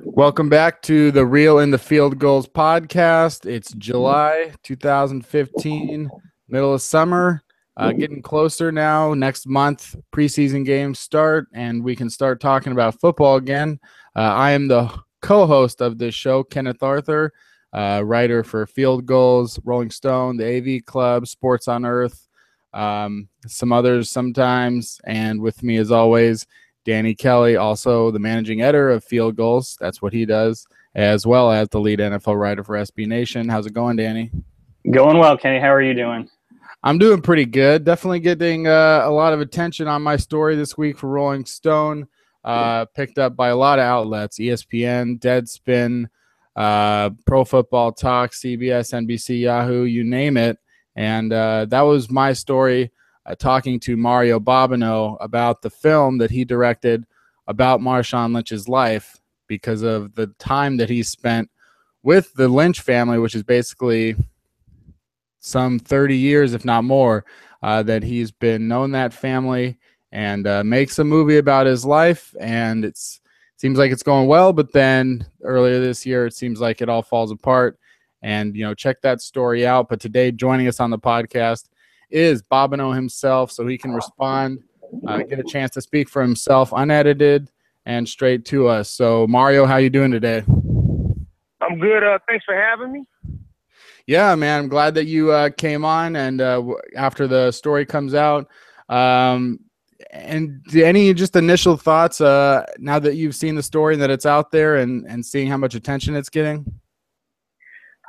Welcome back to the Real in the Field Goals podcast. It's July 2015, middle of summer, getting closer now. Next month, preseason games start, and we can start talking about football again. I am the co-host of this show, Kenneth Arthur, writer for Field Goals, Rolling Stone, the AV Club, Sports on Earth, some others sometimes, and with me as always, Danny Kelly, also the managing editor of Field Goals. That's what he does, as well as the lead NFL writer for SB Nation. How's it going, Danny? Going well, Kenny. How are you doing? I'm doing pretty good. Definitely getting a lot of attention on my story this week for Rolling Stone. Picked up by a lot of outlets, ESPN, Deadspin, Pro Football Talk, CBS, NBC, Yahoo, you name it. And that was my story. Talking to Mario Bobino about the film that he directed about Marshawn Lynch's life because of the time that he spent with the Lynch family, which is basically some 30 years, if not more, that he's been known that family, and makes a movie about his life. And it seems like it's going well, but then earlier this year, it seems like it all falls apart. And, check that story out. But today, joining us on the podcast is Bobino himself, so he can respond, get a chance to speak for himself, unedited and straight to us. So, Mario, how you doing today? I'm good. Thanks for having me. Yeah, man, I'm glad that you came on, and after the story comes out. And any just initial thoughts now that you've seen the story and that it's out there and seeing how much attention it's getting?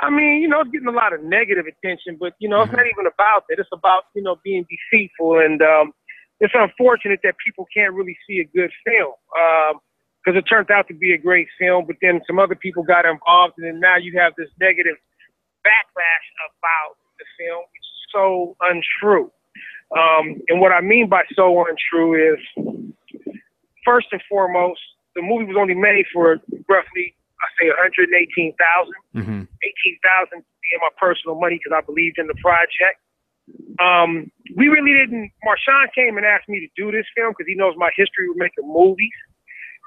I mean, it's getting a lot of negative attention, but, it's not even about that. It's about, being deceitful. And it's unfortunate that people can't really see a good film because it turned out to be a great film, but then some other people got involved, and then now you have this negative backlash about the film, which is so untrue. And what I mean by so untrue is, first and foremost, the movie was only made for roughly, I say, $118,000. $18,000 being my personal money because I believed in the project. We really didn't. Marshawn came and asked me to do this film because he knows my history with making movies.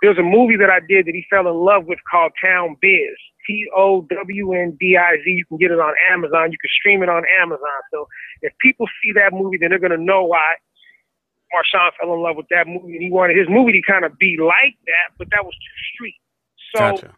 There's a movie that I did that he fell in love with called Town Biz. TOWNDIZ. You can get it on Amazon. You can stream it on Amazon. So if people see that movie, then they're going to know why Marshawn fell in love with that movie. And he wanted his movie to kind of be like that, but that was too street. So Gotcha.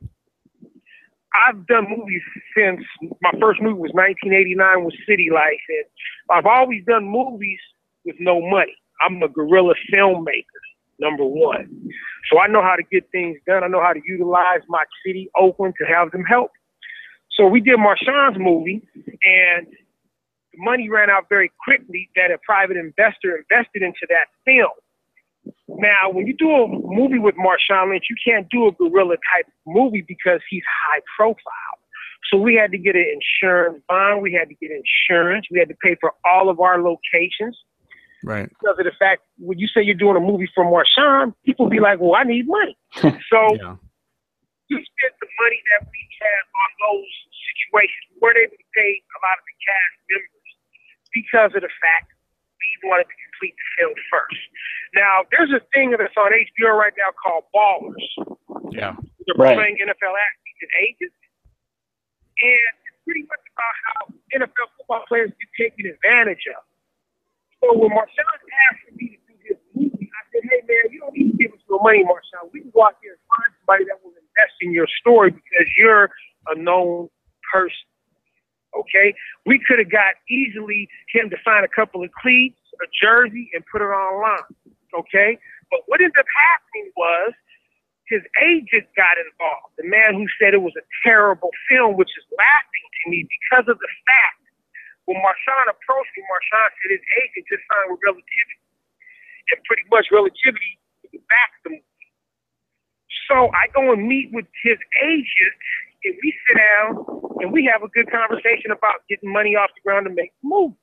I've done movies since my first movie was 1989 with City Life, and I've always done movies with no money. I'm a guerrilla filmmaker, number one. So I know how to get things done. I know how to utilize my city, Oakland, to have them help. So we did Marshawn's movie, and the money ran out very quickly that a private investor invested into that film. Now, when you do a movie with Marshawn Lynch, you can't do a guerrilla type movie because he's high profile. So we had to get an insurance bond. We had to get insurance. We had to pay for all of our locations. Right. Because of the fact, when you say you're doing a movie for Marshawn, people be like, well, I need money. So Yeah. we spent the money that we had on those situations. We weren't able to pay a lot of the cast members because of the fact we wanted to complete the film first. Now, there's a thing that's on HBO right now called Ballers. Yeah. They're playing NFL athletes and agents. And it's pretty much about how NFL football players get taken advantage of. So when Marshawn asked me to do this movie, I said, hey, man, you don't need to give us no money, Marshawn. We can go out there and find somebody that will invest in your story because you're a known person. Okay? We could have got easily him to sign a couple of cleats, a jersey, and put it online. Okay? But what ended up happening was his agent got involved, the man who said it was a terrible film, which is laughing to me because of the fact when Marshawn approached me, Marshawn said his agent just signed with Relativity. And pretty much Relativity backed the movie. So I go and meet with his agent, and we sit down, and we have a good conversation about getting money off the ground to make the movie.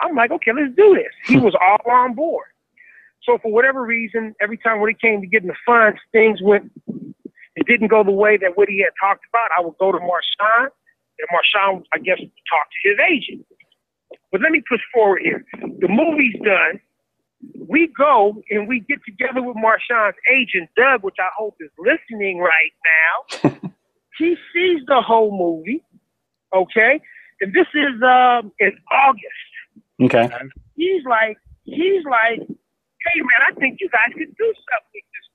I'm like, okay, let's do this. He was all on board. So for whatever reason, every time when it came to getting the funds, things went, it didn't go the way that what he had talked about. I would go to Marshawn, and Marshawn, I guess, would talk to his agent. But let me push forward here. The movie's done. we go and we get together with Marshawn's agent, Doug, which I hope is listening right now. He sees the whole movie, okay? And this is in August. Okay. He's like, hey, man, I think you guys could do something with this.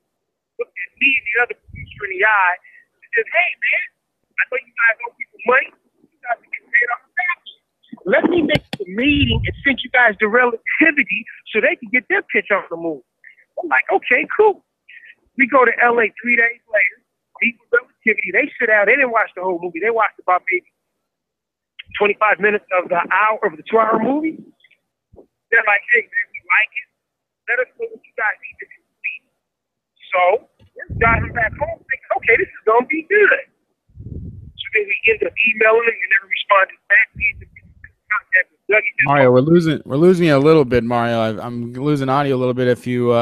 Look at me and the other producer in the eye and says, hey, man, I know you guys owe people money. You guys are getting paid off the back end. Let me make the meeting and send you guys the relativity so they can get their pitch on the movie. I'm like, okay, cool. We go to LA 3 days later, meet with relativity. They sit down. They didn't watch the whole movie. They watched about maybe 25 minutes of the 2-hour movie. They're like, hey, man, we like it. Let us know what you guys need to complete. So we're driving back home thinking, okay, this is going to be good. So then we end up emailing them and never responded back. We ended up getting contact with Dougie. Mario, we're losing you a little bit, Mario. I'm losing audio a little bit. If you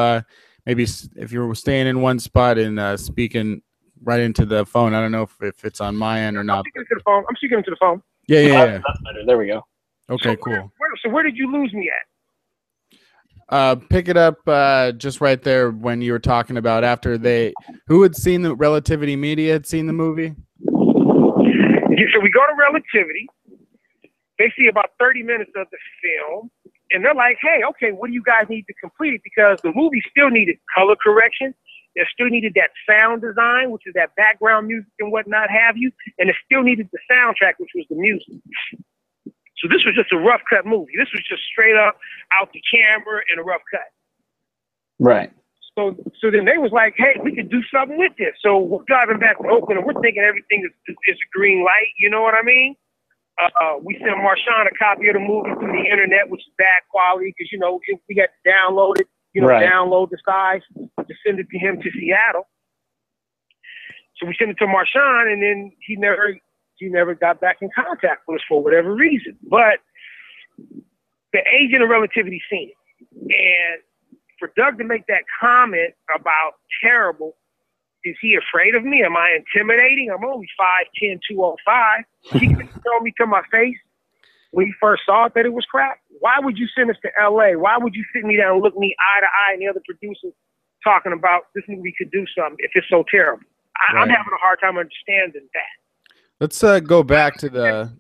maybe if you were staying in one spot and speaking right into the phone, I don't know if it's on my end or not. I'm speaking into the phone. Yeah. That's better. There we go. Okay, so cool. Where did you lose me at? Pick it up just right there when you were talking about after who had seen the Relativity Media had seen the movie? Yeah, so we go to Relativity. They see about 30 minutes of the film, and they're like, hey, okay, what do you guys need to complete it? Because the movie still needed color correction. It still needed that sound design, which is that background music and whatnot have you. And it still needed the soundtrack, which was the music. So this was just a rough cut movie. This was just straight up out the camera and a rough cut. Right. So then they was like, hey, we could do something with this. So we're driving back to Oakland and we're thinking everything is a green light. You know what I mean? We sent Marshawn a copy of the movie through the internet, which is bad quality because, we had to download it, right. Download the size to send it to him to Seattle. So we sent it to Marshawn, and then he never got back in contact with us for whatever reason. But the agent of Relativity seen it. And for Doug to make that comment about terrible, is he afraid of me? Am I intimidating? I'm only 5'10", 205. He could tell me to my face when he first saw it that it was crap. Why would you send us to L.A.? Why would you sit me down and look me eye to eye and the other producers talking about this movie could do something if it's so terrible? I'm having a hard time understanding that. Let's go back to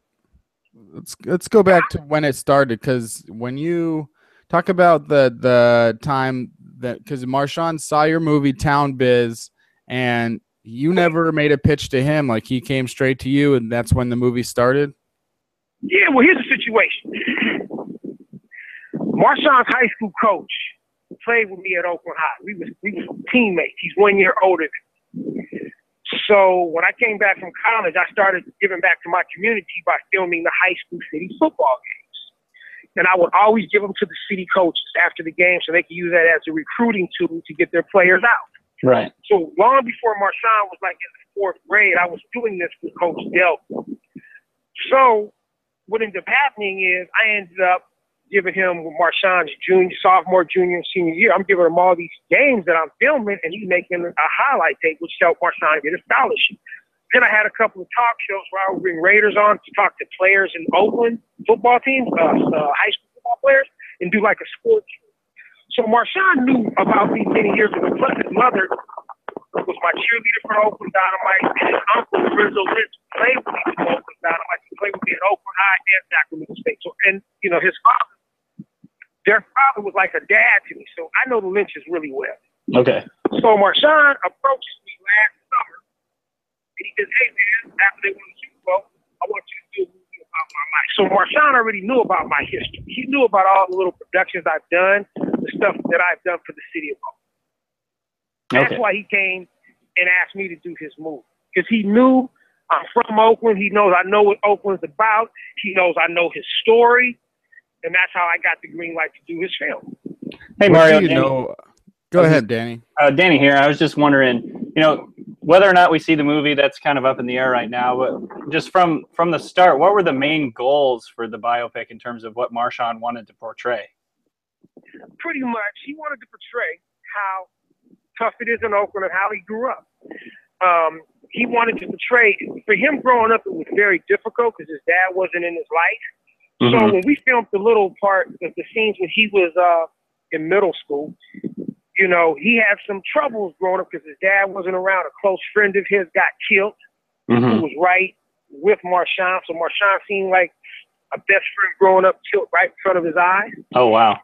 let's go back to when it started, because when you talk about the time that, because Marshawn saw your movie Town Biz and you never made a pitch to him, like he came straight to you, and that's when the movie started. Yeah, well, here's the situation. Marshawn's high school coach played with me at Oakland High. We was teammates. He's 1 year older than me. So when I came back from college, I started giving back to my community by filming the high school city football games. And I would always give them to the city coaches after the game so they could use that as a recruiting tool to get their players out. Right. So long before Marshawn was like in the 4th grade, I was doing this with Coach Delton. So what ended up happening is I ended up giving him Marshawn's sophomore, junior, and senior year. I'm giving him all these games that I'm filming, and he's making a highlight tape, which helped Marshawn get a scholarship. Then I had a couple of talk shows where I would bring Raiders on to talk to players in Oakland football teams, high school football players, and do like a sports show. So Marshawn knew about me many years ago. Plus his mother was my cheerleader for Oakland Dynamite, and his uncle, Lynchs, played with me for Oakland Dynamite. He played with me at Oakland High and Sacramento State. So, and his father, their father was like a dad to me. So I know the Lynchs really well. Okay. So Marshawn approaches me last summer, and he says, hey, man, after they won the Super Bowl, I want you to do a movie about my life. So Marshawn already knew about my history. He knew about all the little productions I've done, the stuff that I've done for the city of Oakland. That's why he came and asked me to do his movie, because he knew I'm from Oakland. He knows I know what Oakland's about. He knows I know his story, and that's how I got the green light to do his film. Hey, Mario. Go ahead, Danny. Danny here. I was just wondering, whether or not we see the movie, that's kind of up in the air right now. But just from the start, what were the main goals for the biopic in terms of what Marshawn wanted to portray? Pretty much, he wanted to portray how tough it is in Oakland and how he grew up. He wanted to portray, for him growing up, it was very difficult because his dad wasn't in his life. Mm-hmm. So when we filmed the little part of the scenes when he was in middle school. You know, he had some troubles growing up because his dad wasn't around. A close friend of his got killed, who was right with Marshawn. So Marshawn seemed like a best friend growing up, killed right in front of his eyes. Oh, wow.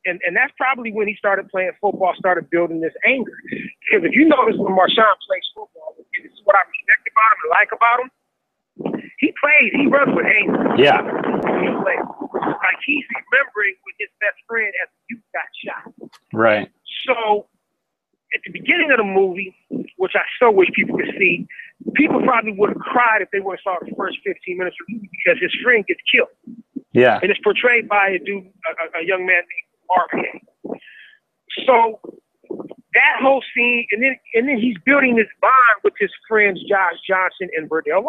And that's probably when he started playing football, started building this anger. Because if you notice when Marshawn plays football, this is what I respect about him and like about him. He runs with anger. Yeah. He plays. Like he's remembering when his best friend as a youth got shot. Right. So at the beginning of the movie, which I so wish people could see, people probably would have cried if they would have saw the first 15 minutes of the movie because his friend gets killed. Yeah. And it's portrayed by a dude, a young man named RK. So that whole scene, and then he's building this bond with his friends Josh Johnson and Verdell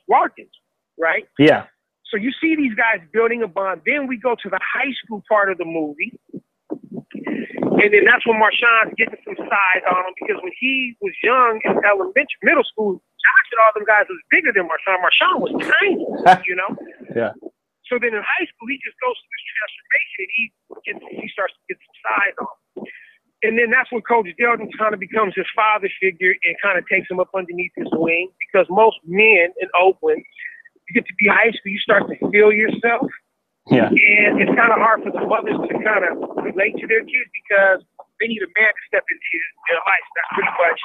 Larkins, right? Yeah. So you see these guys building a bond. Then we go to the high school part of the movie. And then that's when Marshawn's getting some size on him because when he was young in middle school, Josh and all them guys was bigger than Marshawn. Marshawn was tiny, you know? Yeah. So then in high school, he just goes through this transformation and he starts to get some size on him. And then that's when Coach Delton kind of becomes his father figure and kind of takes him up underneath his wing because most men in Oakland, you get to be high school, you start to feel yourself. Yeah. And it's kind of hard for the mothers to kind of relate to their kids because they need a man to step into their life. That's pretty much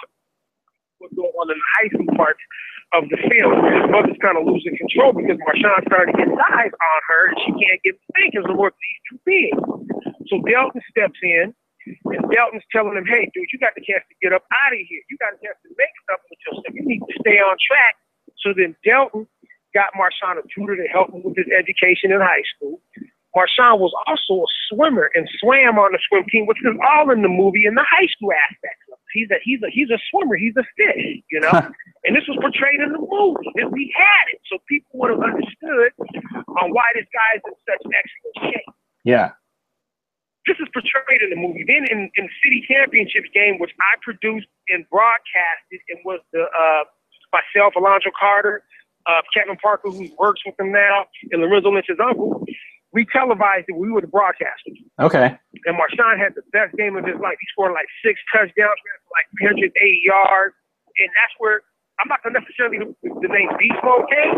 what's going on in the high school parts of the film. His mother's kind of losing control because Marshawn started to get size on her and she can't get spankings no more because he's too big. So Delton steps in and Delton's telling him, hey, dude, you got the chance to get up out of here. You got a chance to make something with yourself. You need to stay on track. So then Delton got Marshawn a tutor to help him with his education in high school. Marshawn was also a swimmer and swam on the swim team, which is all in the movie in the high school aspect. He's a swimmer. He's a fish, you know. And this was portrayed in the movie. And we had it, so people would have understood on why this guy is in such excellent shape. Yeah. This is portrayed in the movie. Then in City Championships game, which I produced and broadcasted, and was myself, Alonzo Carter, Kevin Parker, who works with him now, and Lorenzo Lynch's uncle, we televised it. We were the broadcasters. Okay. And Marshawn had the best game of his life. He scored like 6 touchdowns, ran for like 380 yards. And that's where, I'm not going to necessarily the name Beast Mode came,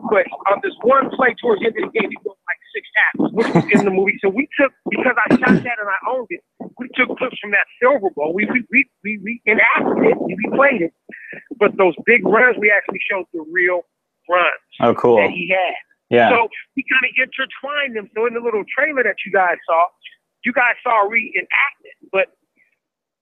but on this one play towards the end of the game, he broke like 6 tackles, which was in the movie. So we took, because I shot that and I owned it, we took clips from that Silver Bowl. We enacted it, we played it. But those big runs, we actually showed the real runs that he had. Yeah. So we kind of intertwined them. So in the little trailer that you guys saw reenacted. But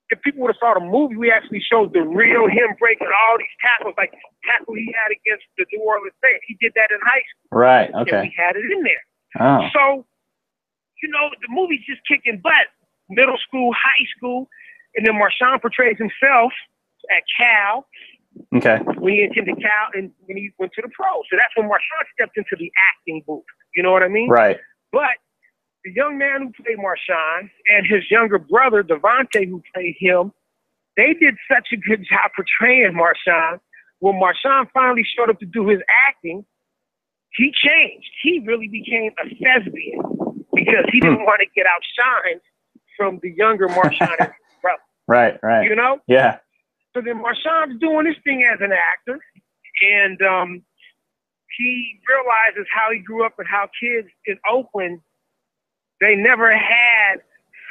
if people would have saw the movie, we actually showed the real him breaking all these tackles, like the tackle he had against the New Orleans Saints. He did that in high school. Right. Okay. And we had it in there. Oh. So, you know, the movie's just kicking butt. Middle school, high school, and then Marshawn portrays himself at Cal. Okay. When he attended Cal and when he went to the pros. So that's when Marshawn stepped into the acting booth. You know what I mean? Right. But the young man who played Marshawn and his younger brother, Devontae, who played him, they did such a good job portraying Marshawn. When Marshawn finally showed up to do his acting, he changed. He really became a thespian because he didn't want to get outshined from the younger Marshawn and his brother. Right, right. You know? Yeah. So then Marshawn's doing his thing as an actor, and he realizes how he grew up and how kids in Oakland, they never had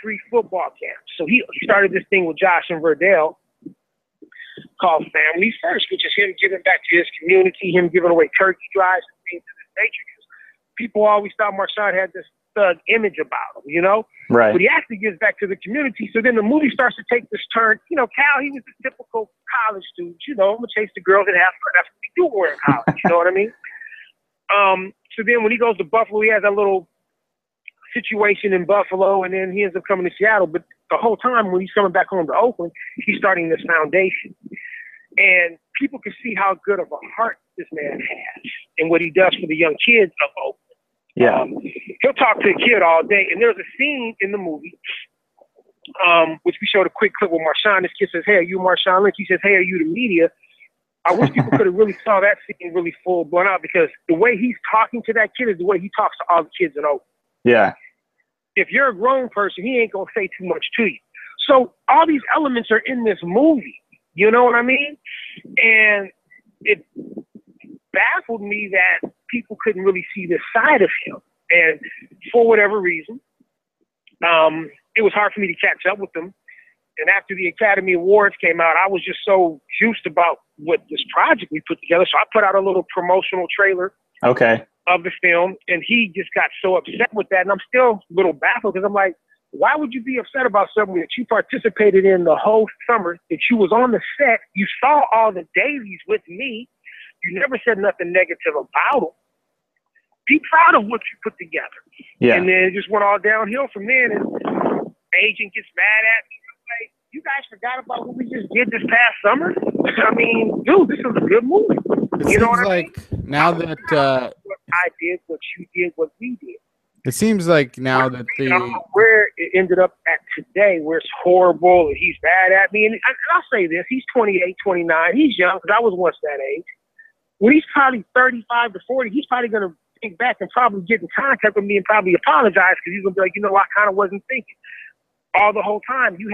free football camps. So he started this thing with Josh and Verdell called Family First, which is him giving back to his community, him giving away turkey drives and things of this nature. Because people always thought Marshawn had this thug image about him, you know? Right. But he actually gives back to the community. So then the movie starts to take this turn. You know, Cal, he was a typical college student. You know, I'm going to chase the girls and have fun. That's what we do when we're in college. You know what I mean? So then when he goes to Buffalo, he has that little situation in Buffalo, and then he ends up coming to Seattle. But the whole time when he's coming back home to Oakland, he's starting this foundation. And people can see how good of a heart this man has and what he does for the young kids of Oakland. Yeah. He'll talk to a kid all day. And there's a scene in the movie, which we showed a quick clip with Marshawn. This kid says, "Hey, are you Marshawn Lynch?" He says, "Hey, are you the media?" I wish people could have really saw that scene really full blown out, because the way he's talking to that kid is the way he talks to all the kids in Oakland. Yeah. if you're a grown person, he ain't gonna say too much to you. So all these elements are in this movie. You know what I mean? And it baffled me that people couldn't really see this side of him. And for whatever reason, it was hard for me to catch up with them. And after the Academy Awards came out, I was just so juiced about what this project we put together. So I put out a little promotional trailer of the film, and he just got so upset with that. And I'm still a little baffled because I'm like, why would you be upset about something that you participated in the whole summer, that you was on the set, you saw all the dailies with me, you never said nothing negative about them. Be proud of what you put together. Yeah. And then it just went all downhill from there. And agent gets mad at me. Like, you guys forgot about what we just did this past summer? I mean, dude, this is a good movie. You know what I mean? Now that what I did, what you did, what we did. It seems like now that I don't know where it ended up at today, where it's horrible and he's mad at me. And I'll say this, he's 28, 29. He's young, because I was once that age. When he's probably 35 to 40, he's probably going to think back and probably get in contact with me and probably apologize, because he's going to be like, you know, I kind of wasn't thinking. All the whole time you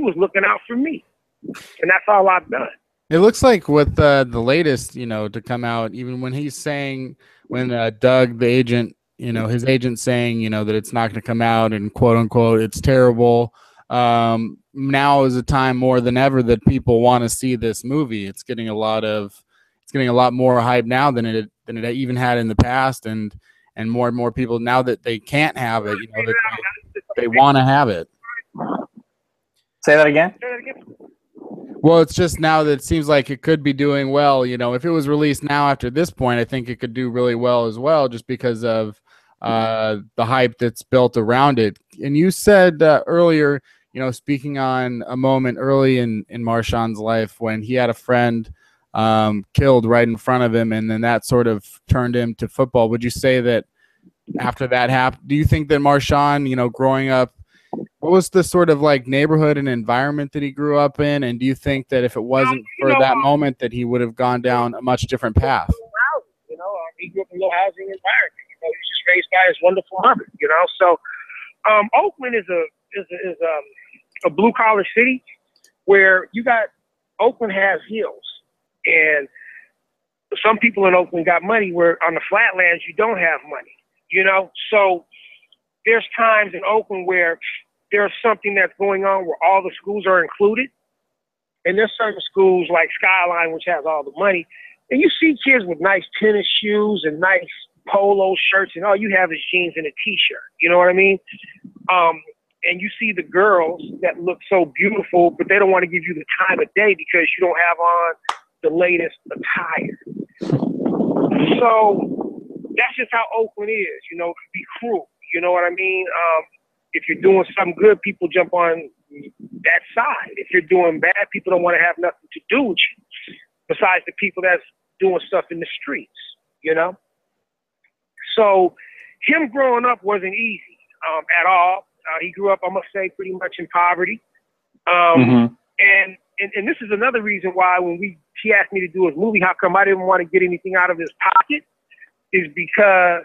was looking out for me. And that's all I've done. It looks like with the latest, to come out, even when he's saying, when Doug, the agent, his agent saying, that it's not going to come out and quote unquote, it's terrible. Now is a time more than ever that people want to see this movie. It's getting a lot more hype now than it even had in the past. And more people now that they can't have it, that they want to have it. Say that again. Well, it's just now that it seems like it could be doing well. If it was released now after this point, I think it could do really well as well, just because of the hype that's built around it. And you said earlier, speaking on a moment early in Marshawn's life when he had a friend killed right in front of him, and then that sort of turned him to football. Would you say that after that happened, do you think that Marshawn, growing up, what was the sort of like neighborhood and environment that he grew up in? And do you think that if it wasn't for that moment that he would have gone down a much different path? He grew up in a low housing environment. He was just raised by his wonderful mother, So Oakland is a blue collar city where Oakland has hills, and some people in Oakland got money where on the flatlands you don't have money, So there's times in Oakland where there's something that's going on where all the schools are included. And there's certain schools like Skyline, which has all the money. And you see kids with nice tennis shoes and nice polo shirts, and all you have is jeans and a T-shirt. You know what I mean? And you see the girls that look so beautiful, but they don't want to give you the time of day because you don't have on the latest attire. So that's just how Oakland is, to be cruel. You know what I mean? If you're doing something good, people jump on that side. If you're doing bad, people don't want to have nothing to do with you, besides the people that's doing stuff in the streets, So him growing up wasn't easy at all. He grew up, I must say, pretty much in poverty. And this is another reason why when he asked me to do his movie, how come I didn't want to get anything out of his pocket, is because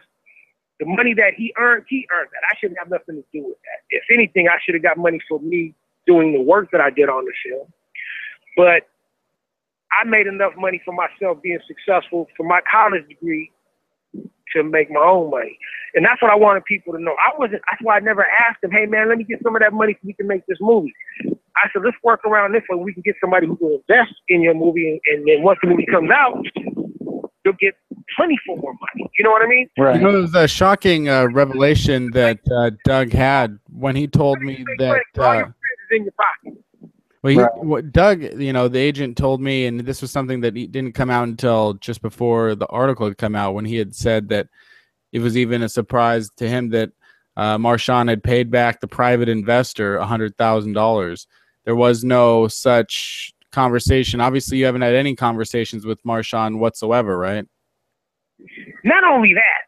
the money that he earned that. I shouldn't have nothing to do with that. If anything, I should have got money for me doing the work that I did on the film. But I made enough money for myself being successful for my college degree to make my own money. And that's what I wanted people to know. That's why I never asked them, hey man, let me get some of that money so we can make this movie. I said, let's work around this way. We can get somebody who will invest in your movie. And then once the movie comes out, you'll get plenty for more money. You know what I mean? Right. It was a shocking revelation that Doug had when he told me that. All your is in your pocket. Well, Doug, the agent told me, and this was something that didn't come out until just before the article had come out, when he had said that it was even a surprise to him that Marshawn had paid back the private investor $100,000. There was no such conversation. Obviously, you haven't had any conversations with Marshawn whatsoever, right? Not only that,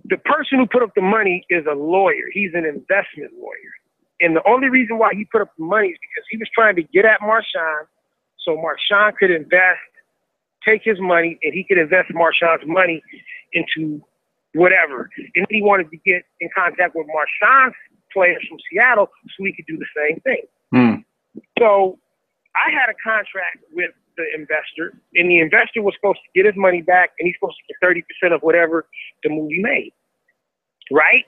the person who put up the money is a lawyer. He's an investment lawyer. And the only reason why he put up the money is because he was trying to get at Marshawn so Marshawn could invest, take his money, and he could invest Marshawn's money into whatever. And he wanted to get in contact with Marshawn's players from Seattle so he could do the same thing. Mm. So I had a contract with the investor, and the investor was supposed to get his money back, and he's supposed to get 30% of whatever the movie made, right?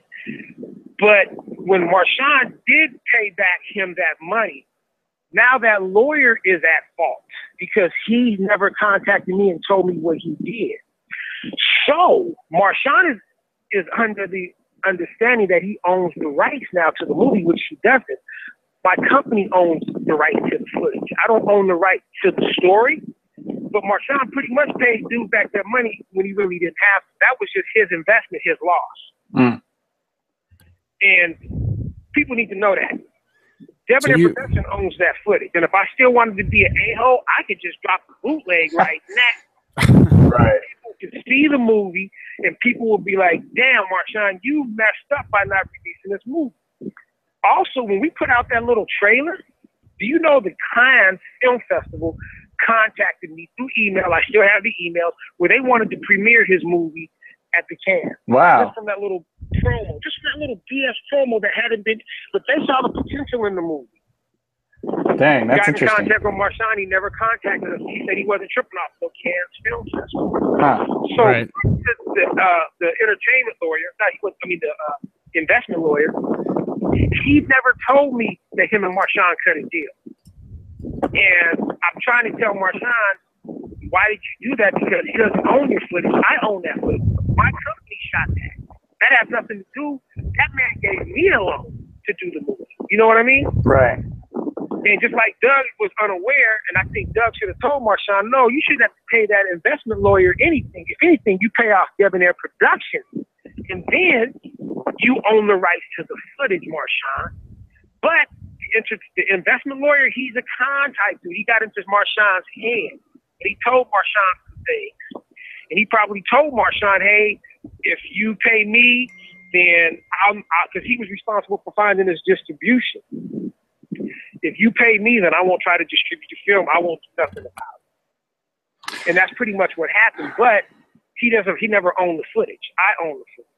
But when Marshawn did pay back him that money, now that lawyer is at fault because he never contacted me and told me what he did. So Marshawn is under the understanding that he owns the rights now to the movie, which he doesn't. My company owns the right to the footage. I don't own the right to the story, but Marshawn pretty much paid dude back that money when he really didn't have to. That was just his investment, his loss. Mm. And people need to know that. Debonair Production owns that footage. And if I still wanted to be an a-hole, I could just drop the bootleg right now. Right. People could see the movie, and people will be like, damn, Marshawn, you messed up by not releasing this movie. Also, when we put out that little trailer, do you know the Cannes Film Festival contacted me through email? I still have the emails where they wanted to premiere his movie at the Cannes. Wow. Just from that little promo, just from that little BS promo that hadn't been, but they saw the potential in the movie. Dang, that's got in interesting. contact with Marshawn. He never contacted us. He said he wasn't tripping off no Cannes Film Festival. Huh. So Right. the entertainment lawyer, the investment lawyer, he never told me that him and Marshawn cut a deal. And I'm trying to tell Marshawn, why did you do that? Because he doesn't own your footage. I own that footage. My company shot that. That has nothing to do. That man gave me a loan to do the movie. You know what I mean? Right. And just like Doug was unaware, and I think Doug should have told Marshawn, no, you shouldn't have to pay that investment lawyer anything. If anything, you pay off Debonair Productions. And then you own the rights to the footage, Marshawn. But the investment lawyer, he's a con type dude. He got into Marshawn's head. And he told Marshawn some things. And he probably told Marshawn, hey, if you pay me, then because he was responsible for finding his distribution. If you pay me, then I won't try to distribute the film. I won't do nothing about it. And that's pretty much what happened. But he never owned the footage. I own the footage.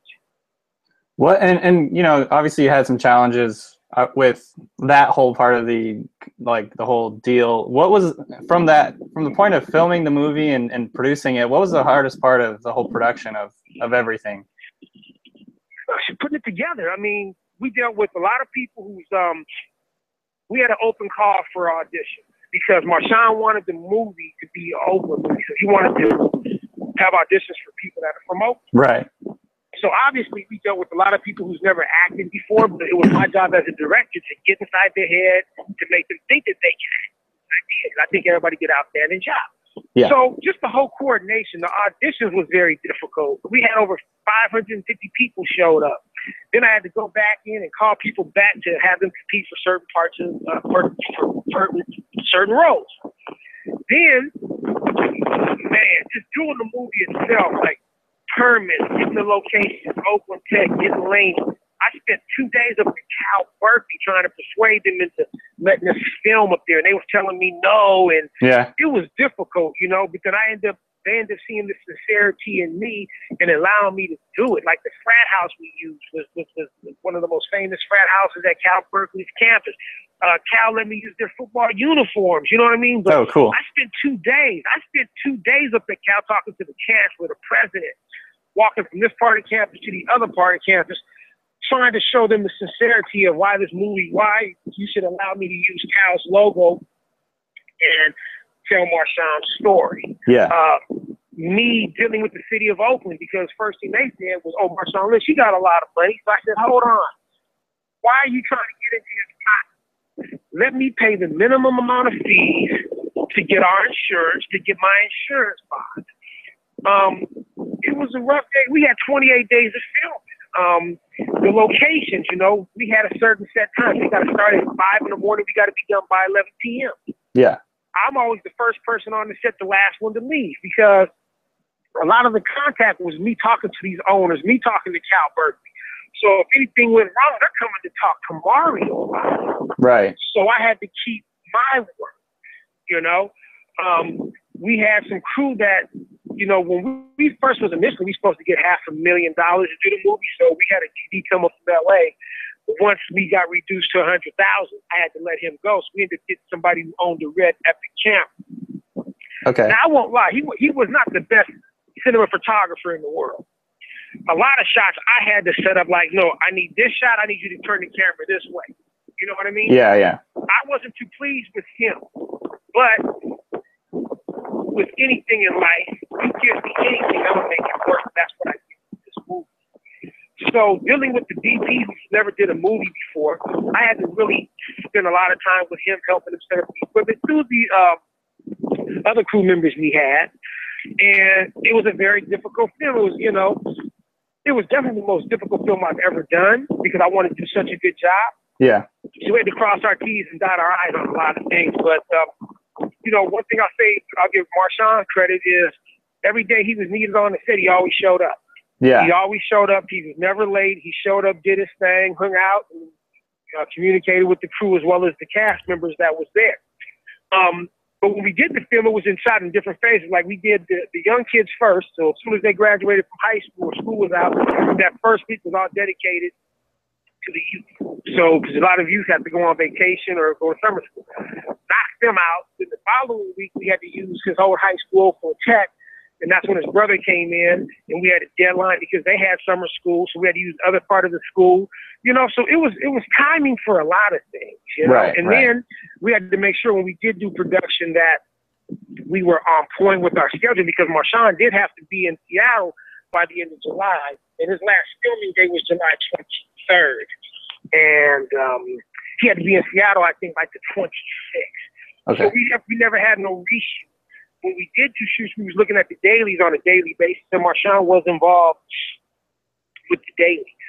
What and you know, obviously you had some challenges with that whole part of the whole deal. What was from the point of filming the movie and producing it, what was the hardest part of the whole production of everything? Putting it together. I mean, we dealt with a lot of people who's we had an open call for auditions because Marshawn wanted the movie to be an Oakland movie. So he wanted to have auditions for people that are from Oakland. Right. So obviously we dealt with a lot of people who's never acted before, but it was my job as a director to get inside their head, to make them think that they can act. I think everybody did an outstanding job. Yeah. So just the whole coordination, the auditions was very difficult. We had over 550 people showed up. Then I had to go back in and call people back to have them compete for certain parts of for certain roles. Then, man, just doing the movie itself, like permits, getting the locations, Oakland Tech, getting lanes. I spent 2 days up in Cal Berkeley trying to persuade them into letting us film up there. And they was telling me no. And it was difficult, you know, because they ended up seeing the sincerity in me and allowing me to do it. Like the frat house we used was one of the most famous frat houses at Cal Berkeley's campus. Cal let me use their football uniforms. You know what I mean? But oh, cool. I spent 2 days. I spent 2 days up at Cal talking to the chancellor, the president, walking from this part of campus to the other part of campus, trying to show them the sincerity of why this movie, why you should allow me to use Cal's logo and tell Marshawn's story. Yeah. Me dealing with the city of Oakland, because first thing they said was, oh, Marshawn Lynch, he got a lot of money. So I said, hold on. Why are you trying to get into his pocket? Let me pay the minimum amount of fees to get our insurance, to get my insurance bond. It was a rough day. We had 28 days of filming. The locations, you know, we had a certain set time. We got to start at 5 in the morning. We got to be done by 11 p.m. Yeah. I'm always the first person on the set, the last one to leave, because a lot of the contact was me talking to these owners, me talking to Cal Berkeley. So if anything went wrong, they're coming to talk to Mario about it. Right. So I had to keep my word, you know. We had some crew that you know, when we first was initially, we supposed to get $500,000 to do the movie, so we had a DD come up from LA. But once we got reduced to 100,000, I had to let him go. So we ended up getting somebody who owned the red Epic Champ. Okay. Now I won't lie, he was not the best cinema photographer in the world. A lot of shots I had to set up like, no, I need this shot. I need you to turn the camera this way. You know what I mean? Yeah, yeah. I wasn't too pleased with him, but with anything in life, you give me anything, I'm gonna make it work. That's what I did with this movie. So dealing with the DP who never did a movie before, I had to really spend a lot of time with him, helping him set up the equipment through the other crew members we had. And it was a very difficult film. It was, you know, it was definitely the most difficult film I've ever done because I wanted to do such a good job. Yeah. So we had to cross our T's and dot our I's on a lot of things. But, you know, one thing I'll say, I'll give Marshawn credit is every day he was needed on the set, he always showed up. Yeah. He always showed up. He was never late. He showed up, did his thing, hung out, and communicated with the crew as well as the cast members that was there. But when we did the film, it was shot in different phases. Like we did the young kids first. So as soon as they graduated from high school or school was out, that first week was all dedicated to the youth. So because a lot of youth have to go on vacation or go to summer school. Knocked them out. Then the following week, we had to use his old high school for tech. And that's when his brother came in, and we had a deadline because they had summer school, so we had to use the other part of the school. You know, so it was timing for a lot of things, you know. Right, and then we had to make sure when we did do production that we were on point with our schedule because Marshawn did have to be in Seattle by the end of July, and his last filming day was July 23rd. And he had to be in Seattle, I think, like the 26th. Okay. So we never had no reshoot. When we did two shoots, we was looking at the dailies on a daily basis, and Marshawn was involved with the dailies,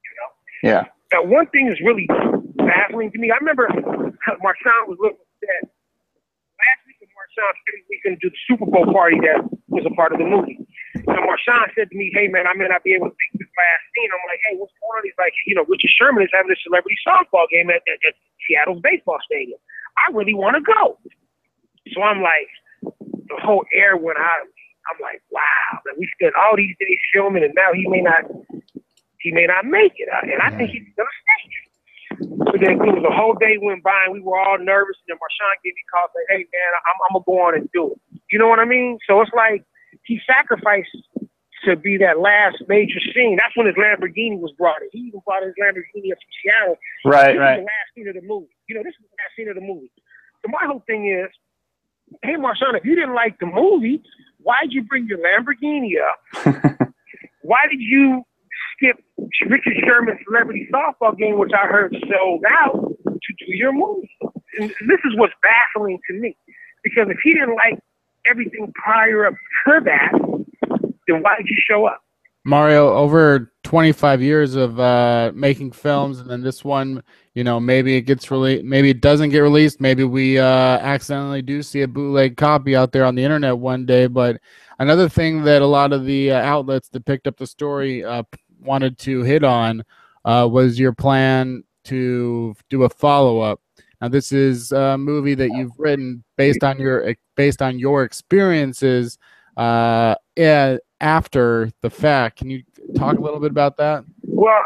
you know? Yeah. Now, one thing is really baffling to me. I remember Marshawn was looking at last week when Marshawn said we was going to do the Super Bowl party that was a part of the movie. And Marshawn said to me, hey, man, I may not be able to make this last scene. I'm like, hey, what's going on? He's like, you know, Richard Sherman is having a celebrity softball game at Seattle's baseball stadium. I really want to go. So I'm like, the whole air went out of me. I'm like, wow, man, we spent all these days filming, and now he may not make it. And I think he's gonna stay. But then it was a whole day went by, and we were all nervous. And then Marshawn gave me a call, saying, "Hey, man, I'm gonna go on and do it." You know what I mean? So it's like he sacrificed to be that last major scene. That's when his Lamborghini was brought in. He even brought his Lamborghini up from Seattle. Right, this right. is the last scene of the movie. You know, this is the last scene of the movie. So my whole thing is, hey, Marshawn, if you didn't like the movie, why'd you bring your Lamborghini up? Why did you skip Richard Sherman's celebrity softball game, which I heard sold out, to do your movie? And this is what's baffling to me. Because if he didn't like everything prior up to that, then why did you show up? Mario, over 25 years of making films, and then this one, you know, maybe it gets released, maybe it doesn't get released, maybe we accidentally do see a bootleg copy out there on the internet one day. But another thing that a lot of the outlets that picked up the story wanted to hit on was your plan to do a follow-up. Now, this is a movie that you've written based on your experiences. After the fact. Can you talk a little bit about that? Well,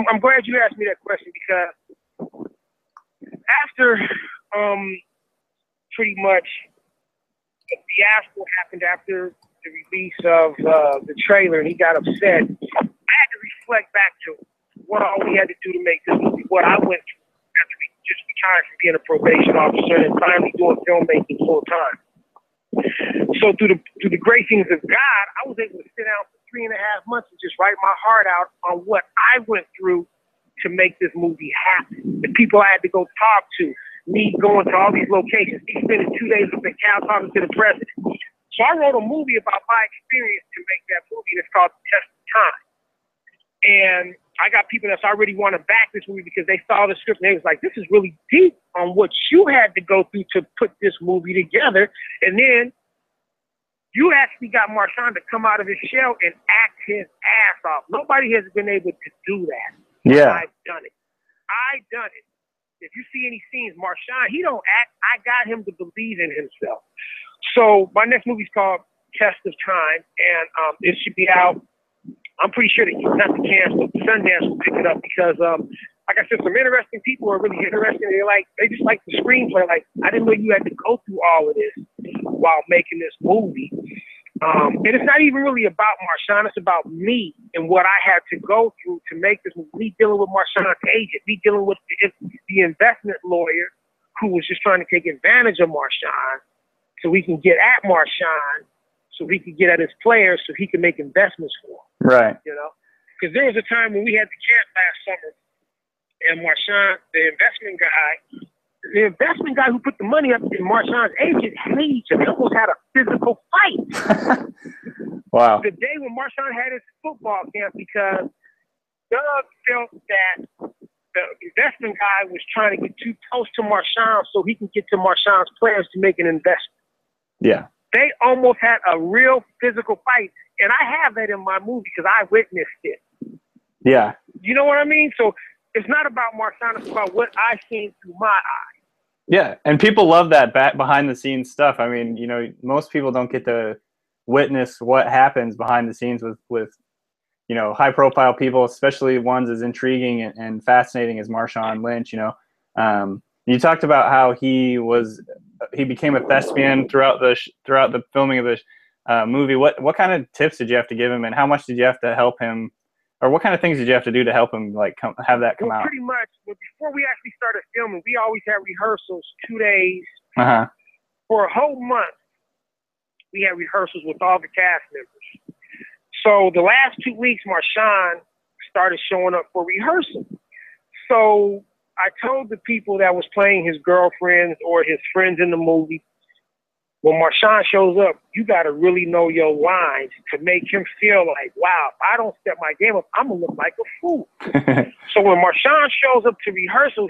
I'm glad you asked me that question because after pretty much the fiasco happened after the release of the trailer and he got upset, I had to reflect back to what all we had to do to make this movie, what I went through after we just retired from being a probation officer and finally doing filmmaking full time. So through the great things of God, I was able to sit down for 3.5 months and just write my heart out on what I went through to make this movie happen. The people I had to go talk to, me going to all these locations, me spending 2 days up in Cal talking to the president. So I wrote a movie about my experience to make that movie, and it's called The Test of Time. And I got people that already want to back this movie because they saw the script and they was like, this is really deep on what you had to go through to put this movie together. And then you actually got Marshawn to come out of his shell and act his ass off. Nobody has been able to do that. Yeah. I've done it. If you see any scenes, Marshawn, he don't act. I got him to believe in himself. So my next movie's called test of time, and it should be out. I'm pretty sure that not the Cannes, but Sundance will pick it up because, like I said, some interesting people are really interested. They just like the screenplay. Like, I didn't know you had to go through all of this while making this movie. And it's not even really about Marshawn. It's about me and what I had to go through to make this movie. Me dealing with Marshawn's agent, me dealing with the investment lawyer who was just trying to take advantage of Marshawn so we can get at Marshawn, so he could get at his players, so he could make investments for them. Right. You know, because there was a time when we had the camp last summer, and Marshawn, the investment guy who put the money up, and Marshawn's agent hated each other. They almost had a physical fight. Wow. The day when Marshawn had his football camp, because Doug felt that the investment guy was trying to get too close to Marshawn so he can get to Marshawn's players to make an investment. Yeah. They almost had a real physical fight, and I have that in my movie because I witnessed it. Yeah. You know what I mean? So it's not about Marshawn, it's about what I seen through my eyes. Yeah, and people love that behind the scenes stuff. I mean, you know, most people don't get to witness what happens behind the scenes with you know, high profile people, especially ones as intriguing and fascinating as Marshawn Lynch. You know, you talked about how he became a thespian throughout the filming of the movie. What kind of tips did you have to give him, and how much did you have to help him, or what kind of things did you have to do to help him have that come out? Pretty much. Before we actually started filming, we always had rehearsals 2 days. For a whole month. We had rehearsals with all the cast members. So the last 2 weeks, Marshawn started showing up for rehearsal. So I told the people that was playing his girlfriends or his friends in the movie, when Marshawn shows up, you got to really know your lines to make him feel like, wow, if I don't step my game up, I'm going to look like a fool. So when Marshawn shows up to rehearsal,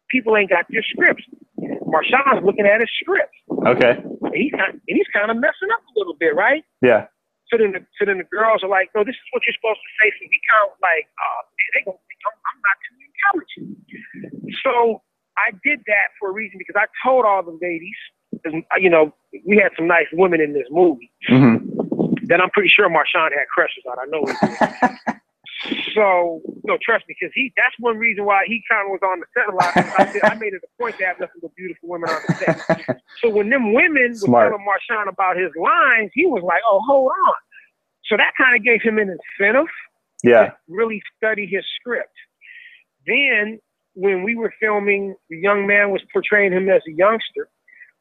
people ain't got their scripts. Marshawn's looking at his scripts. Okay. And he's kind of messing up a little bit, right? Yeah. So then the girls are like, no, this is what you're supposed to say. So he kind of like, oh, man, they're going to think I'm not too intelligent. So I did that for a reason because I told all the ladies, you know, we had some nice women in this movie. That I'm pretty sure Marshawn had crushes on. I know he did. So, no, trust me, because that's one reason why he kind of was on the set a lot. I made it a point to have nothing but beautiful women on the set. So when them women were telling Marshawn about his lines, he was like, oh, hold on. So that kind of gave him an incentive to really study his script. Then when we were filming, the young man was portraying him as a youngster.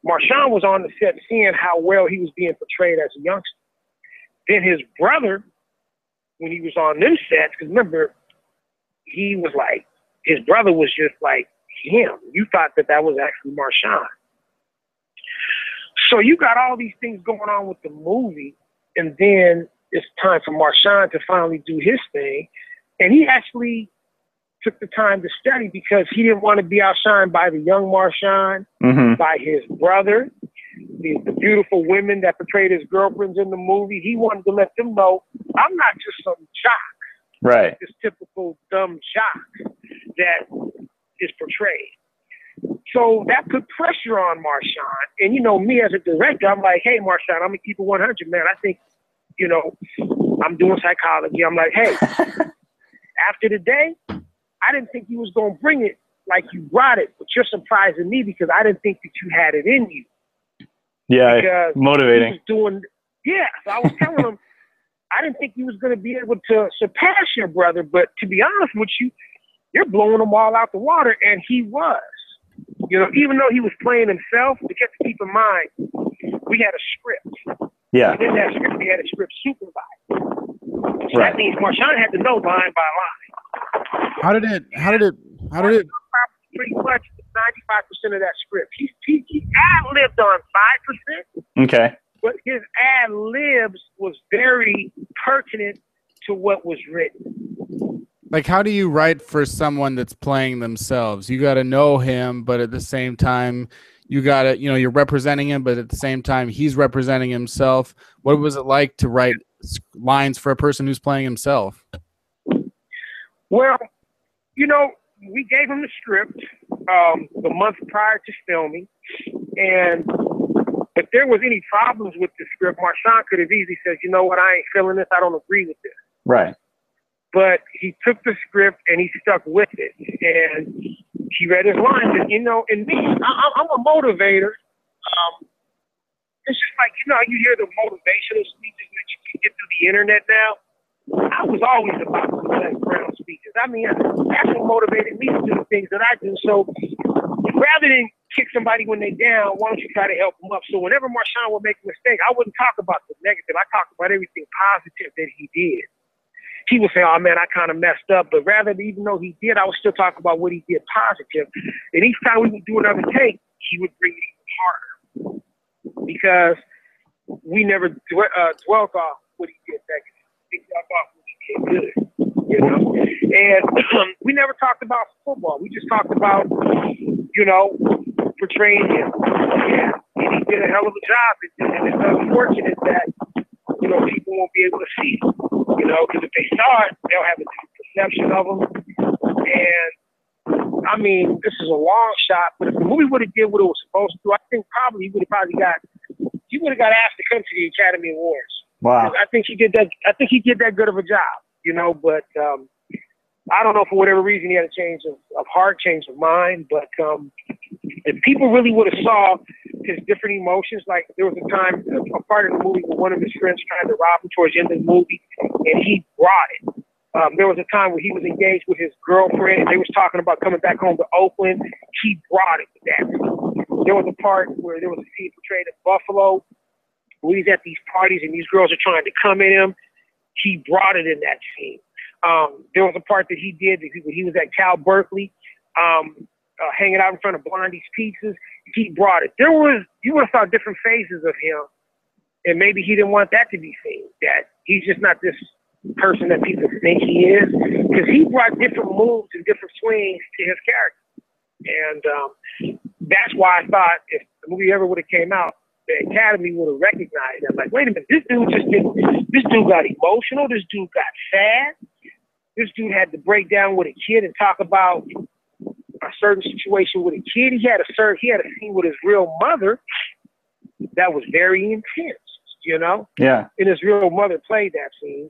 Marshawn was on the set seeing how well he was being portrayed as a youngster. Then his brother, when he was on them sets, because remember, he was like, his brother was just like him. You thought that was actually Marshawn. So you got all these things going on with the movie, and then it's time for Marshawn to finally do his thing. And he actually took the time to study because he didn't want to be outshined by the young Marshawn, by his brother, the beautiful women that portrayed his girlfriends in the movie. He wanted to let them know, I'm not just some jock. Right. This typical dumb jock that is portrayed. So that put pressure on Marshawn. And, you know, me as a director, I'm like, hey, Marshawn, I'm going to keep it 100, man. I think, you know, I'm doing psychology. I'm like, hey, after the day, I didn't think you was going to bring it like you brought it, but you're surprising me because I didn't think that you had it in you. Yeah, because motivating. So I was telling him, I didn't think you was going to be able to surpass your brother, but to be honest with you, you're blowing them all out the water, and he was. You know, even though he was playing himself, but you have to keep in mind, we had a script. Yeah. In that script, we had a script supervised. So that means Marshawn had to know line by line. How did it? Pretty much 95% of that script. He ad-libbed on 5%. Okay. But his ad-libs was very pertinent to what was written. Like, how do you write for someone that's playing themselves? You got to know him, but at the same time, you got to, you know, you're representing him, but at the same time, he's representing himself. What was it like to write lines for a person who's playing himself? Well, you know, we gave him the script the month prior to filming, and if there was any problems with the script, Marshawn could have easily said, you know what, I ain't feeling this. I don't agree with this. Right. But he took the script and he stuck with it. And he read his lines. And, you know, in me, I'm a motivator. It's just like, you know, you hear the motivational speeches that you can get through the internet now. I was always about the Les Brown speeches. I mean, that's what motivated me to do the things that I do. So rather than kick somebody when they're down, why don't you try to help them up? So whenever Marshawn would make a mistake, I wouldn't talk about the negative. I talked about everything positive that he did. He would say, oh, man, I kind of messed up. But rather than, even though he did, I would still talk about what he did positive. And each time we would do another take, he would bring it even harder. Because we never dwelt off what he did negative. We dwelt off what he did good, you know? And we never talked about football. We just talked about, you know, portraying him. Yeah, and he did a hell of a job. And it's unfortunate that, you know, people won't be able to see it. You know, because if they saw it, they'll have a different perception of him. And I mean, this is a long shot, but if the movie would have did what it was supposed to, I think probably he would have got asked to come to the Academy Awards. Wow. I think he did that good of a job, you know, but I don't know, for whatever reason he had a change of heart, change of mind, but if people really would have saw his different emotions, like there was a time, a part of the movie where one of his friends tried to rob him towards the end of the movie, and he brought it. There was a time where he was engaged with his girlfriend, and they was talking about coming back home to Oakland. He brought it with that. There was a part where there was a scene portrayed in Buffalo, where he's at these parties and these girls are trying to come at him. He brought it in that scene. There was a part that he did when he was at Cal Berkeley, hanging out in front of Blondie's Pizzas. He brought it. You would have saw different phases of him, and maybe he didn't want that to be seen, that he's just not this person that people think he is, because he brought different moves and different swings to his character. And that's why I thought if the movie ever would have came out, the Academy would have recognized him. Like, wait a minute, this dude got emotional. This dude got sad. This dude had to break down with a kid and talk about a certain situation with a kid. He had a scene with his real mother that was very intense, you know? Yeah. And his real mother played that scene.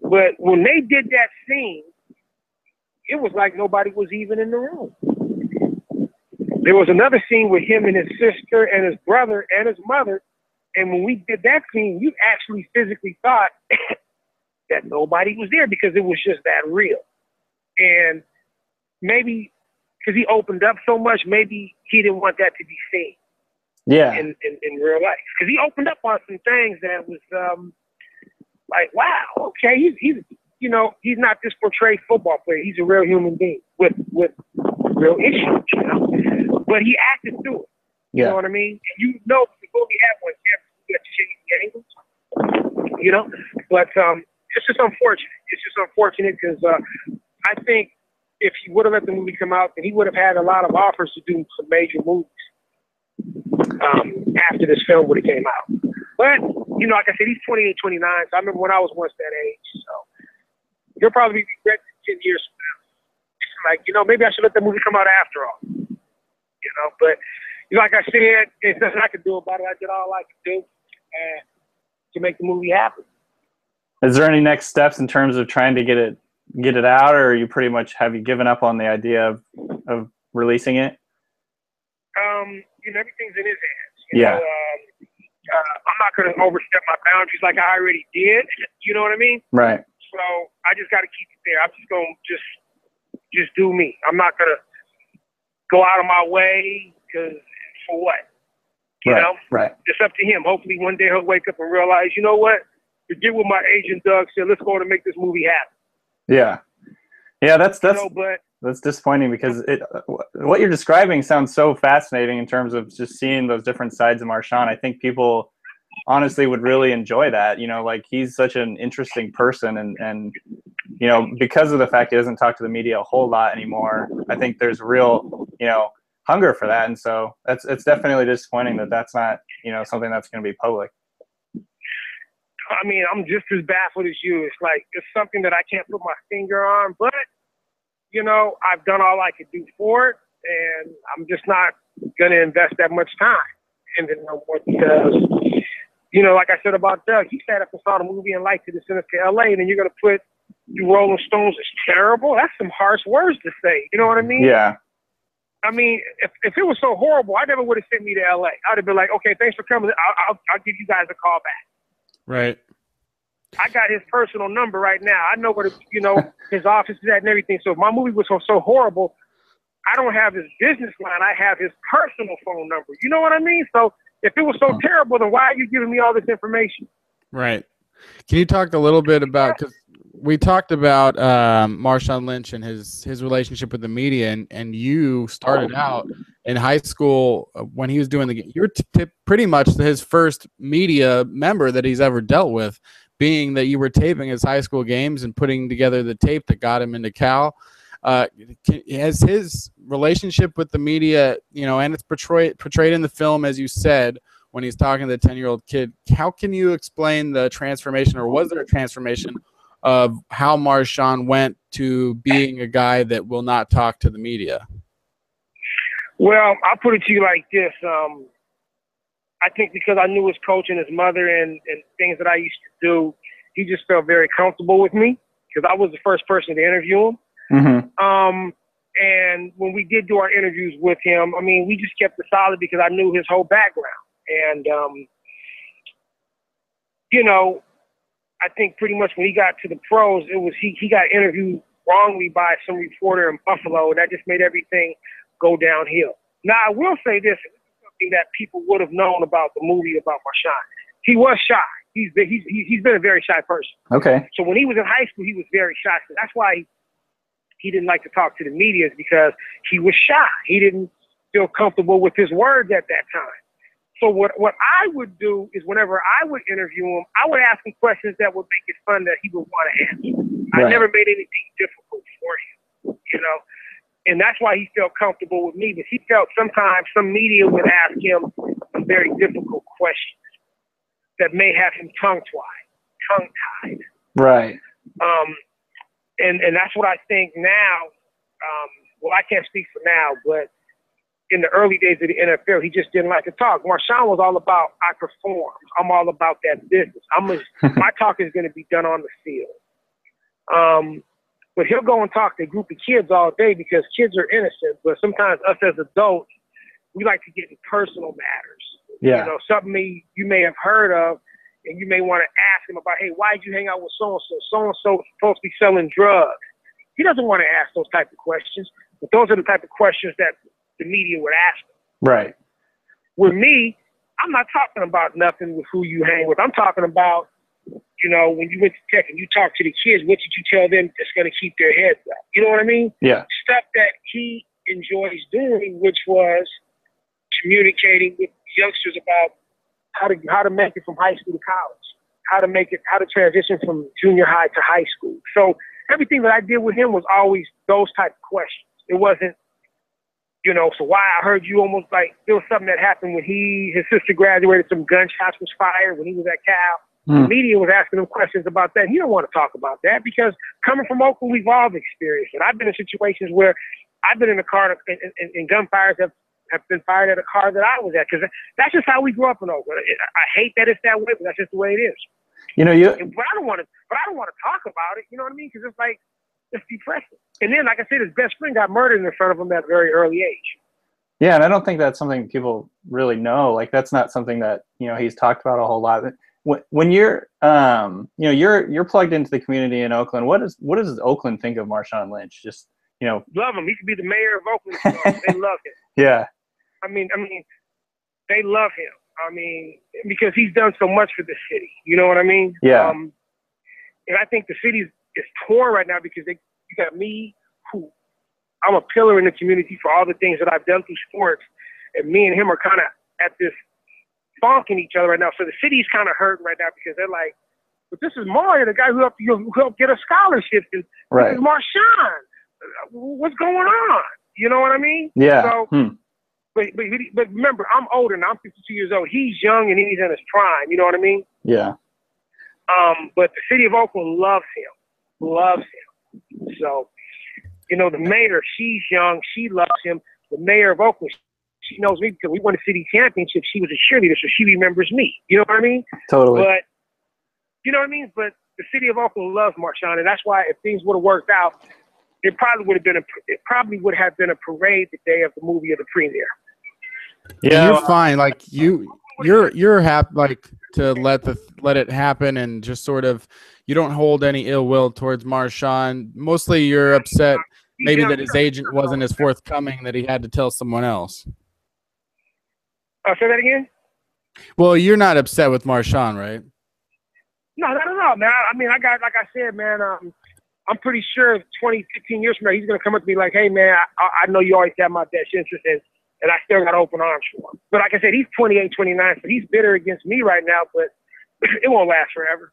But when they did that scene, it was like nobody was even in the room. There was another scene with him and his sister and his brother and his mother. And when we did that scene, you actually physically thought that nobody was there because it was just that real. And maybe because he opened up so much, maybe he didn't want that to be seen. Yeah. In real life. Because he opened up on some things that was like, wow, okay, he's you know, he's not this portrayed football player. He's a real human being with real issues, you know. But he acted through it. You know what I mean? And you know, before we have one, you have to change the angles, you know. But it's just unfortunate. It's just unfortunate because I think if he would have let the movie come out, then he would have had a lot of offers to do some major movies after this film would have came out. But, you know, like I said, he's 28, 29, so I remember when I was once that age. So he'll probably be regretting 10 years from now. Like, you know, maybe I should let the movie come out after all. You know, but like I said, there's nothing I could do about it. I did all I could do to make the movie happen. Is there any next steps in terms of trying to get it out, or have you given up on the idea of releasing it? You know, everything's in his hands. You know, I'm not going to overstep my boundaries like I already did. You know what I mean? Right. So I just got to keep it there. I'm just going to just do me. I'm not going to go out of my way because for what? You know? Right. It's up to him. Hopefully one day he'll wake up and realize, you know what? Forget what my agent Doug said. Let's go and make this movie happen. Yeah. Yeah, that's but that's disappointing because what you're describing sounds so fascinating in terms of just seeing those different sides of Marshawn. I think people honestly would really enjoy that. You know, like he's such an interesting person and you know, because of the fact he doesn't talk to the media a whole lot anymore, I think there's real, you know, hunger for that. And so it's definitely disappointing that that's not, you know, something that's going to be public. I mean, I'm just as baffled as you. It's like, it's something that I can't put my finger on, but, you know, I've done all I could do for it, and I'm just not going to invest that much time. independent no more because, you know, like I said about Doug, he sat up and saw the movie and liked it and sent it to L.A. and then you're going to put the Rolling Stones as terrible? That's some harsh words to say. You know what I mean? Yeah. I mean, if it was so horrible, I never would have sent me to L.A. I'd have been like, okay, thanks for coming. I'll give you guys a call back. Right. I got his personal number right now. I know where his office is at and everything. So if my movie was so horrible, I don't have his business line. I have his personal phone number. You know what I mean? So if it was so terrible, then why are you giving me all this information? Right. Can you talk a little bit about, because we talked about Marshawn Lynch and his relationship with the media, and you started out in high school when he was doing you're pretty much his first media member that he's ever dealt with, being that you were taping his high school games and putting together the tape that got him into Cal. Has his relationship with the media, you know, and it's portrayed in the film, as you said, when he's talking to the 10-year-old kid, how can you explain the transformation, or was there a transformation of how Marshawn went to being a guy that will not talk to the media? Well, I'll put it to you like this. I think because I knew his coach and his mother and things that I used to do, he just felt very comfortable with me because I was the first person to interview him. Mm-hmm. And when we did do our interviews with him, I mean, we just kept it solid because I knew his whole background. And, you know, I think pretty much when he got to the pros, it was he got interviewed wrongly by some reporter in Buffalo, and that just made everything go downhill. Now, I will say this, and this is something that people would have known about the movie about Marshawn. He was shy. He's been a very shy person. Okay. So when he was in high school, he was very shy. So that's why he didn't like to talk to the media, is because he was shy. He didn't feel comfortable with his words at that time. So what I would do is whenever I would interview him, I would ask him questions that would make it fun that he would want to answer. Right. I never made anything difficult for him, you know. And that's why he felt comfortable with me. But he felt sometimes some media would ask him some very difficult questions that may have him tongue-tied. Right. And that's what I think now. Well, I can't speak for now, but in the early days of the NFL, he just didn't like to talk. Marshawn was all about, I perform. I'm all about that business. My talk is going to be done on the field. But he'll go and talk to a group of kids all day because kids are innocent. But sometimes us as adults, we like to get in personal matters. Yeah. You know, something you may have heard of, and you may want to ask him about, hey, why'd you hang out with so-and-so? So-and-so is supposed to be selling drugs. He doesn't want to ask those type of questions. But those are the type of questions that the media would ask him. Right. With me, I'm not talking about nothing with who you hang with. I'm talking about, you know, when you went to tech and you talked to the kids, what did you tell them that's going to keep their heads up? You know what I mean? Yeah. Stuff that he enjoys doing, which was communicating with youngsters about how to make it from high school to college, how to transition from junior high to high school. So everything that I did with him was always those type of questions. It wasn't, you know, so why I heard you almost like there was something that happened when his sister graduated, some gunshots was fired when he was at Cal. The media was asking him questions about that. He don't want to talk about that because coming from Oakland, we've all experienced it. I've been in situations where I've been in a car and gunfires have been fired at a car that I was at because that's just how we grew up in Oakland. I hate that it's that way, but that's just the way it is. You know, But I don't want to talk about it. You know what I mean? Because it's like it's depressing. And then, like I said, his best friend got murdered in front of him at a very early age. Yeah, and I don't think that's something people really know. Like that's not something that, you know, he's talked about a whole lot. When you're, you know, you're plugged into the community in Oakland. What does Oakland think of Marshawn Lynch? Just, you know, love him. He could be the mayor of Oakland. They love him. Yeah. I mean, they love him. I mean, because he's done so much for the city. You know what I mean? Yeah. And I think the city is torn right now because you got me, who I'm a pillar in the community for all the things that I've done through sports, and me and him are kind of at this bonking each other right now. So the city's kind of hurting right now because they're like, but this is Mario, the guy who helped get a scholarship. And right. This is Marshawn. What's going on? You know what I mean? Yeah. So, but remember, I'm older now. I'm 52 years old. He's young and he's in his prime. You know what I mean? Yeah. But the city of Oakland loves him. So, you know, the mayor, she's young. She loves him. The mayor of Oakland, she knows me because we won the city championship. She was a cheerleader, so she remembers me. You know what I mean? Totally. But you know what I mean? But the city of Oakland loves Marshawn, and that's why if things would have worked out, it probably would have been a parade the day of the movie or the premiere. Yeah, you're fine. Like you're happy, like to let it happen, and just sort of you don't hold any ill will towards Marshawn. Mostly, you're upset maybe that his agent wasn't as forthcoming, that he had to tell someone else. Say that again. Well, you're not upset with Marshawn, right? No, man. I mean, like I said, man, I'm pretty sure 20, 15 years from now, he's going to come up to me like, hey, man, I know you always have my best interest, and I still got open arms for him. But like I said, he's 28, 29, so he's bitter against me right now, but it won't last forever.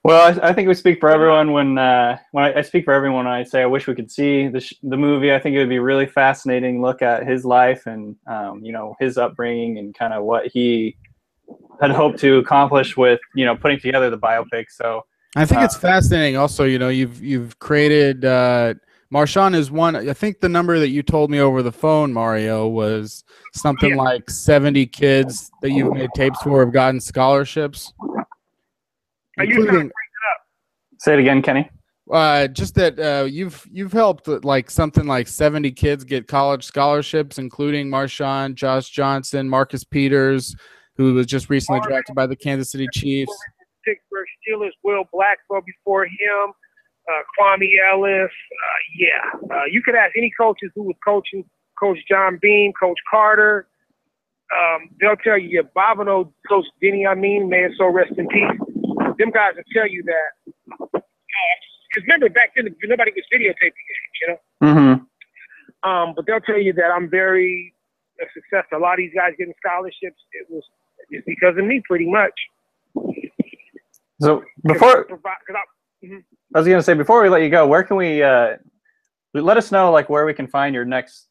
Well, I think we speak for everyone when I speak for everyone when I say I wish we could see the movie. I think it would be a really fascinating look at his life and his upbringing and kind of what he had hoped to accomplish with putting together the biopic. So I think it's fascinating. Also, you've created Marshawn is one. I think the number that you told me over the phone, Mario, was something like 70 kids that you've made tapes for have gotten scholarships. Including, say it again, Kenny. Just that you've helped like something like 70 kids get college scholarships, including Marshawn, Josh Johnson, Marcus Peters, who was just recently drafted by the Kansas City Chiefs. Pittsburgh Steelers, Will Blackwell before him, Kwame Ellis. You could ask any coaches who was coaching, Coach John Beam, Coach Carter. They'll tell you, Bobino, Coach Denny, may his soul rest in peace. Them guys will tell you that. Because remember, back then, nobody was videotaping games, Mm-hmm. But they'll tell you that I'm very successful. A lot of these guys getting scholarships, it's because of me, pretty much. So before, I was going to say, before we let you go, where can we let us know like where we can find your next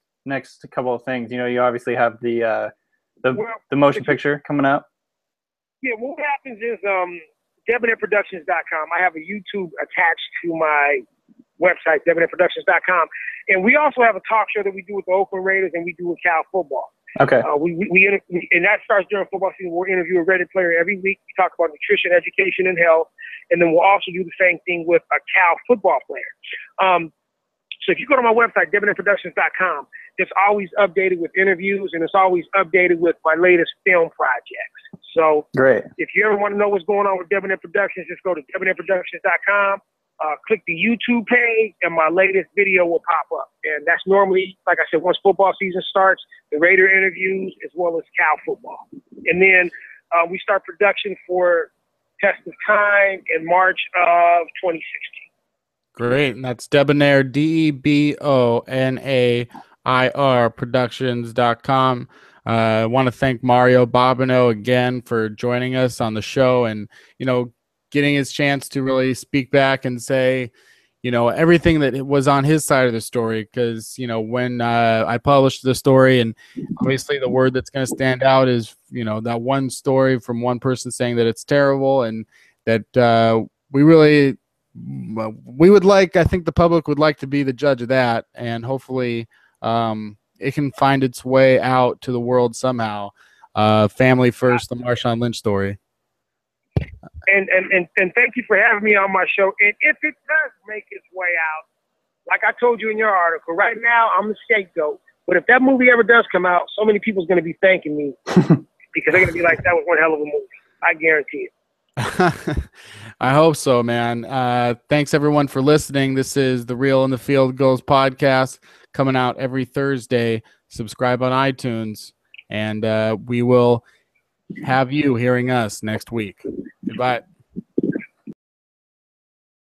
couple of things? You obviously have the motion picture coming out. Yeah, what happens is DebonairProductions.com. I have a YouTube attached to my website, DebonairProductions.com, and we also have a talk show that we do with the Oakland Raiders and we do with Cal football. Okay. And that starts during football season. We'll interview a Raiders player every week. We talk about nutrition, education, and health, and then we'll also do the same thing with a Cal football player. So if you go to my website, DebonairProductions.com, it's always updated with interviews, and it's always updated with my latest film projects. So great. If you ever want to know what's going on with Debonair Productions, just go to DebonairProductions.com, click the YouTube page, and my latest video will pop up. And that's normally, like I said, once football season starts, the Raider interviews as well as Cal football. And then we start production for Test of Time in March of 2016. Great. And that's Debonair, DEBONAIR Productions.com. I want to thank Mario Bobino again for joining us on the show and, getting his chance to really speak back and say, everything that was on his side of the story. Because, when I published the story, and obviously the word that's going to stand out is, that one story from one person saying that it's terrible, and that we would like, I think the public would like to be the judge of that, and hopefully it can find its way out to the world somehow. Family first, the Marshawn Lynch story. And thank you for having me on my show. And if it does make its way out, like I told you in your article, right now I'm the scapegoat. But if that movie ever does come out, so many people's going to be thanking me because they're going to be like, that was one hell of a movie. I guarantee it. I hope so, man. Thanks everyone for listening. This is the Real in the Field Goals podcast, coming out every Thursday. Subscribe on iTunes, and we will have you hearing us next week. Goodbye.